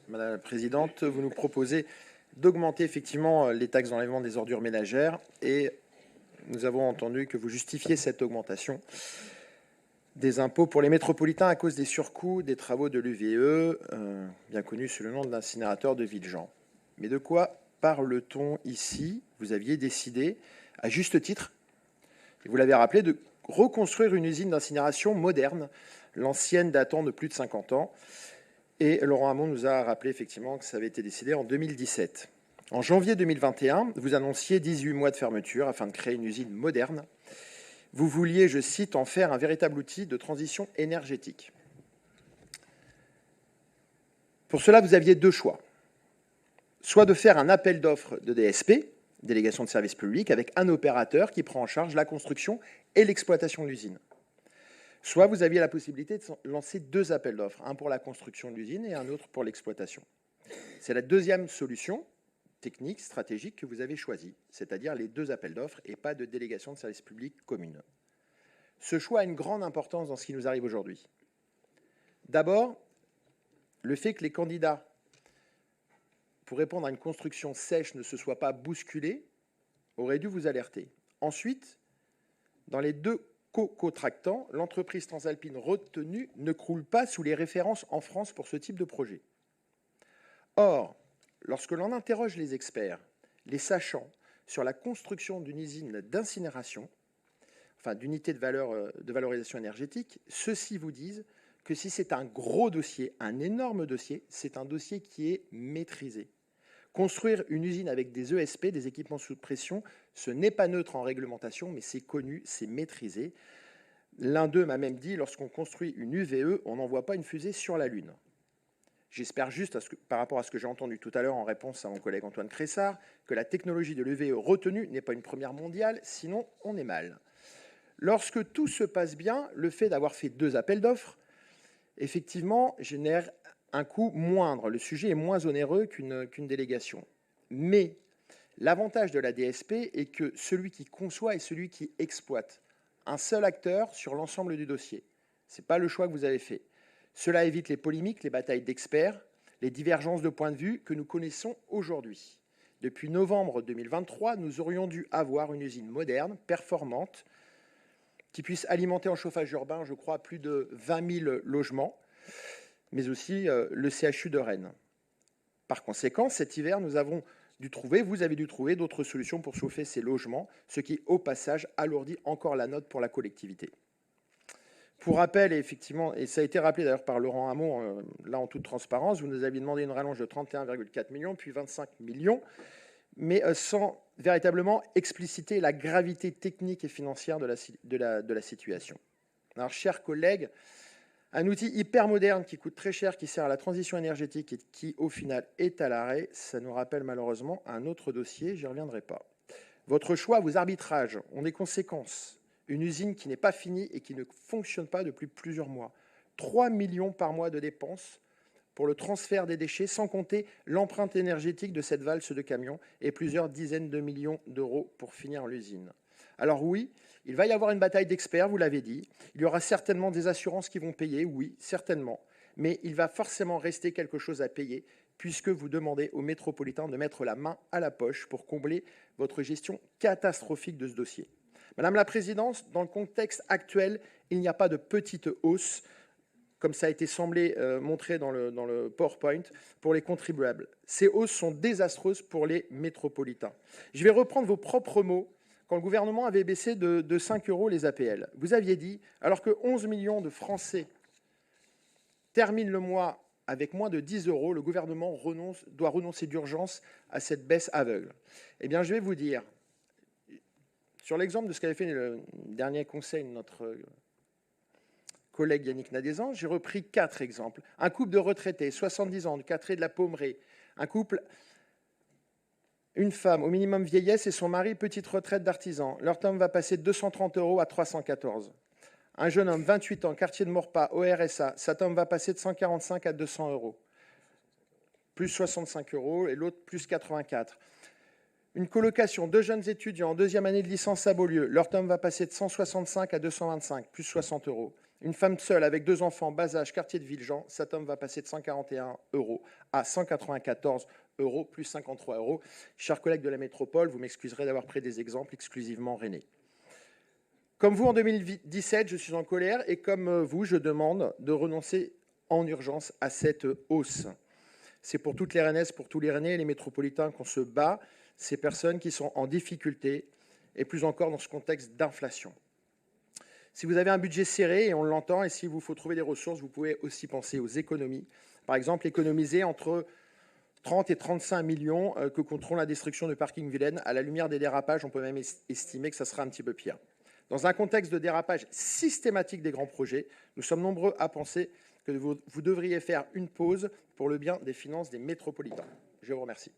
Madame la Présidente. Vous nous proposez d'augmenter effectivement les taxes d'enlèvement des ordures ménagères et nous avons entendu que vous justifiez cette augmentation des impôts pour les métropolitains à cause des surcoûts des travaux de l'UVE, bien connu sous le nom de l'incinérateur de Villejean. Mais de quoi parle-t-on ici? Vous aviez décidé, à juste titre, et vous l'avez rappelé, de reconstruire une usine d'incinération moderne, l'ancienne datant de plus de 50 ans. Et Laurent Hamon nous a rappelé effectivement que ça avait été décidé en 2017. En janvier 2021, vous annonciez 18 mois de fermeture afin de créer une usine moderne. Vous vouliez, je cite, en faire un véritable outil de transition énergétique. Pour cela, vous aviez deux choix. Soit de faire un appel d'offres de DSP, délégation de service public, avec un opérateur qui prend en charge la construction et l'exploitation de l'usine. Soit vous aviez la possibilité de lancer deux appels d'offres, un pour la construction de l'usine et un autre pour l'exploitation. C'est la deuxième solution technique, stratégique que vous avez choisie, c'est-à-dire les deux appels d'offres et pas de délégation de service public commune. Ce choix a une grande importance dans ce qui nous arrive aujourd'hui. D'abord, le fait que les candidats, pour répondre à une construction sèche, ne se soient pas bousculés, aurait dû vous alerter. Ensuite, dans les deux co-contractants, l'entreprise transalpine retenue ne croule pas sous les références en France pour ce type de projet. Or, lorsque l'on interroge les experts, les sachants, sur la construction d'une usine d'incinération, enfin d'unité de valorisation énergétique, ceux-ci vous disent que si c'est un gros dossier, un énorme dossier, c'est un dossier qui est maîtrisé. Construire une usine avec des ESP, des équipements sous pression, ce n'est pas neutre en réglementation, mais c'est connu, c'est maîtrisé. L'un d'eux m'a même dit, lorsqu'on construit une UVE, on n'envoie pas une fusée sur la Lune. J'espère juste, par rapport à ce que j'ai entendu tout à l'heure en réponse à mon collègue Antoine Cressard, que la technologie de l'UVE retenue n'est pas une première mondiale, sinon on est mal. Lorsque tout se passe bien, le fait d'avoir fait deux appels d'offres, effectivement, génère un coût moindre. Le sujet est moins onéreux qu'une délégation. Mais l'avantage de la DSP est que celui qui conçoit est celui qui exploite. Un seul acteur sur l'ensemble du dossier. Ce n'est pas le choix que vous avez fait. Cela évite les polémiques, les batailles d'experts, les divergences de points de vue que nous connaissons aujourd'hui. Depuis novembre 2023, nous aurions dû avoir une usine moderne, performante, qui puisse alimenter en chauffage urbain, je crois, plus de 20 000 logements, mais aussi le CHU de Rennes. Par conséquent, cet hiver, vous avez dû trouver d'autres solutions pour chauffer ces logements, ce qui, au passage, alourdit encore la note pour la collectivité. Pour rappel, et effectivement, et ça a été rappelé d'ailleurs par Laurent Hamon, là en toute transparence, vous nous aviez demandé une rallonge de 31,4 millions, puis 25 millions, mais sans véritablement expliciter la gravité technique et financière de la situation. Alors, chers collègues, un outil hyper moderne qui coûte très cher, qui sert à la transition énergétique et qui, au final, est à l'arrêt, ça nous rappelle malheureusement un autre dossier, j'y reviendrai pas. Votre choix, vos arbitrages ont des conséquences. Une usine qui n'est pas finie et qui ne fonctionne pas depuis plusieurs mois. 3 millions par mois de dépenses pour le transfert des déchets, sans compter l'empreinte énergétique de cette valse de camions et plusieurs dizaines de millions d'euros pour finir l'usine. Alors oui, il va y avoir une bataille d'experts, vous l'avez dit. Il y aura certainement des assurances qui vont payer, oui, certainement. Mais il va forcément rester quelque chose à payer, puisque vous demandez aux métropolitains de mettre la main à la poche pour combler votre gestion catastrophique de ce dossier. Madame la Présidente, dans le contexte actuel, il n'y a pas de petite hausse, comme ça a été semblé montré dans le PowerPoint, pour les contribuables. Ces hausses sont désastreuses pour les métropolitains. Je vais reprendre vos propres mots quand le gouvernement avait baissé de 5 € les APL. Vous aviez dit, alors que 11 millions de Français terminent le mois avec moins de 10 €, le gouvernement doit renoncer d'urgence à cette baisse aveugle. Eh bien, je vais vous dire, sur l'exemple de ce qu'avait fait le dernier conseil de notre collègue Yannick Nadezan, j'ai repris 4 exemples. Un couple de retraités, 70 ans, de Catré de la Pommeraye. Un couple, une femme au minimum vieillesse et son mari, petite retraite d'artisan. Leur tome va passer de 230 € à 314. Un jeune homme, 28 ans, quartier de Maurepas, au RSA. Sa tome va passer de 145 à 200 €. Plus 65 € et l'autre plus 84. Une colocation, 2 jeunes étudiants en deuxième année de licence à Beaulieu. Leur tome va passer de 165 à 225, plus 60 €. Une femme seule avec 2 enfants, bas âge, quartier de Villejean, sa TOM va passer de 141 € à 194 € plus 53 €. Chers collègues de la métropole, vous m'excuserez d'avoir pris des exemples exclusivement rennais. Comme vous, en 2017, je suis en colère et comme vous, je demande de renoncer en urgence à cette hausse. C'est pour toutes les Rennaises, pour tous les Rennais et les métropolitains qu'on se bat, ces personnes qui sont en difficulté et plus encore dans ce contexte d'inflation. Si vous avez un budget serré, et on l'entend, et s'il vous faut trouver des ressources, vous pouvez aussi penser aux économies. Par exemple, économiser entre 30 et 35 millions que coûteront la destruction de parking Vilaine. À la lumière des dérapages, on peut même estimer que ça sera un petit peu pire. Dans un contexte de dérapage systématique des grands projets, nous sommes nombreux à penser que vous devriez faire une pause pour le bien des finances des métropolitains. Je vous remercie.